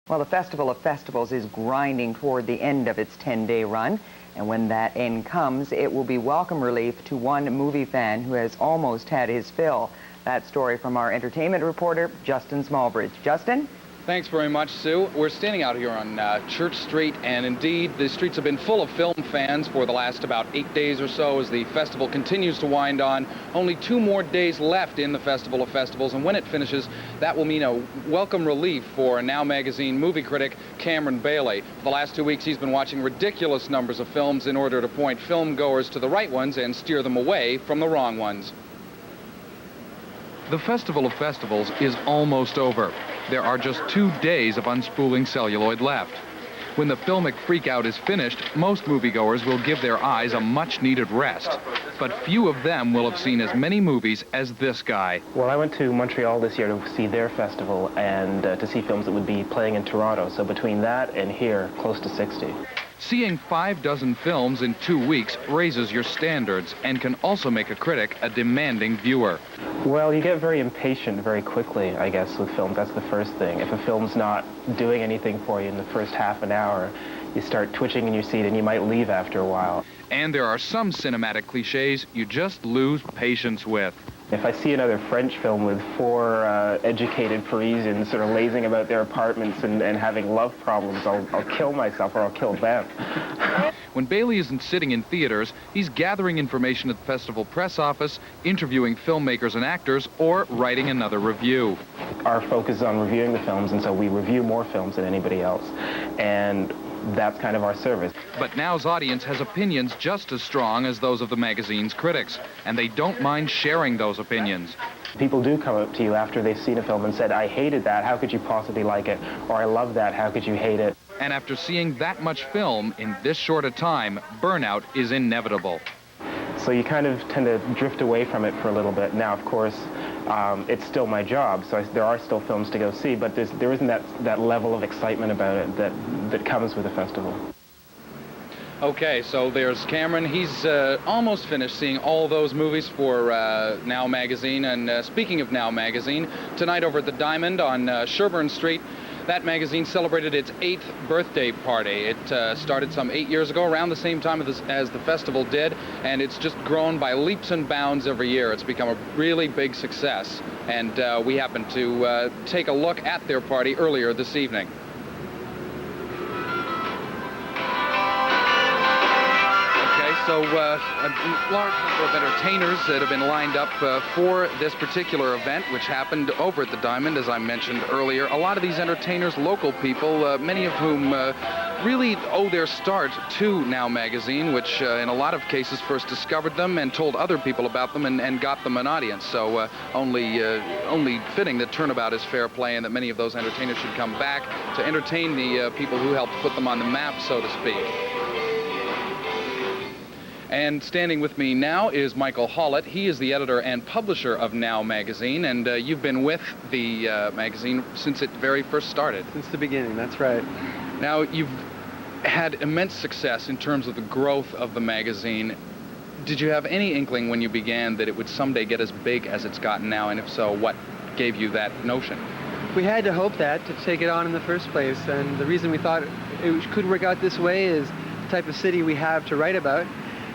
Well, the Festival of Festivals is grinding toward the end of its 10-day run. And when that end comes, it will be welcome relief to one movie fan who has almost had his fill. That story from our entertainment reporter, Justin Smallbridge. Justin? Thanks very much, Sue. We're standing out here on Church Street, and indeed, the streets have been full of film fans for the last about 8 days or so as the festival continues to wind on. Only 2 more days left in the Festival of Festivals, and when it finishes, that will mean a welcome relief for Now Magazine movie critic Cameron Bailey. For the last 2 weeks, he's been watching ridiculous numbers of films in order to point film goers to the right ones and steer them away from the wrong ones. The Festival of Festivals is almost over. There are just 2 days of unspooling celluloid left. When the filmic freakout is finished, most moviegoers will give their eyes a much-needed rest. But few of them will have seen as many movies as this guy. Well, I went to Montreal this year to see their festival and to see films that would be playing in Toronto. So between that and here, close to 60. Seeing 6 films in 2 weeks raises your standards and can also make a critic a demanding viewer. Well, you get very impatient very quickly, I guess, with films. That's the first thing. If a film's not doing anything for you in the first half an hour, you start twitching in your seat and you might leave after a while. And there are some cinematic cliches you just lose patience with. If I see another French film with 4 educated Parisians sort of lazing about their apartments and having love problems, I'll kill myself or I'll kill them. When Bailey isn't sitting in theaters, he's gathering information at the festival press office, interviewing filmmakers and actors, or writing another review. Our focus is on reviewing the films, and so we review more films than anybody else. And that's kind of our service. But Now's audience has opinions just as strong as those of the magazine's critics, and they don't mind sharing those opinions. People do come up to you after they've seen a film and said, "I hated that, how could you possibly like it?" Or "I love that, how could you hate it?" And after seeing that much film in this short a time, burnout is inevitable. So you kind of tend to drift away from it for a little bit. Now, of course, it's still my job, so there are still films to go see, but there isn't that level of excitement about it that comes with a festival. Okay, so there's Cameron. He's almost finished seeing all those movies for Now Magazine. And speaking of Now Magazine, tonight over at the Diamond on Sherbourne Street, that magazine celebrated its 8th birthday party. It started some 8 years ago, around the same time as the festival did, and it's just grown by leaps and bounds every year. It's become a really big success, and we happened to take a look at their party earlier this evening. So a large number of entertainers that have been lined up for this particular event, which happened over at the Diamond, as I mentioned earlier. A lot of these entertainers, local people, many of whom really owe their start to Now Magazine, which in a lot of cases first discovered them and told other people about them and got them an audience. So only fitting that turnabout is fair play and that many of those entertainers should come back to entertain the people who helped put them on the map, so to speak. And standing with me now is Michael Hollett. He is the editor and publisher of Now Magazine, and you've been with the magazine since it very first started. Since the beginning, that's right. Now, you've had immense success in terms of the growth of the magazine. Did you have any inkling when you began that it would someday get as big as it's gotten now, and if so, what gave you that notion? We had to hope that to take it on in the first place, and the reason we thought it could work out this way is the type of city we have to write about.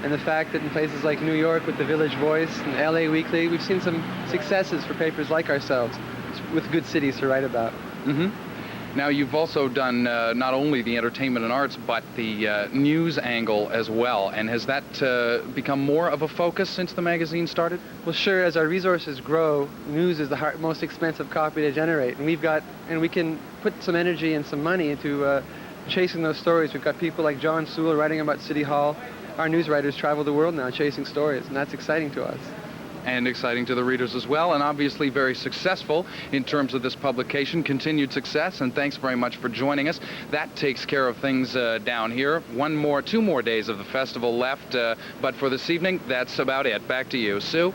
And the fact that in places like New York with the Village Voice and LA Weekly, we've seen some successes for papers like ourselves with good cities to write about. Mm-hmm. Now, you've also done not only the entertainment and arts, but the news angle as well. And has that become more of a focus since the magazine started? Well, sure. As our resources grow, news is the most expensive copy to generate. And we can put some energy and some money into chasing those stories. We've got people like John Sewell writing about City Hall. Our news writers travel the world now chasing stories, and that's exciting to us. And exciting to the readers as well, and obviously very successful in terms of this publication. Continued success, and thanks very much for joining us. That takes care of things down here. 2 more days of the festival left, but for this evening, that's about it. Back to you, Sue.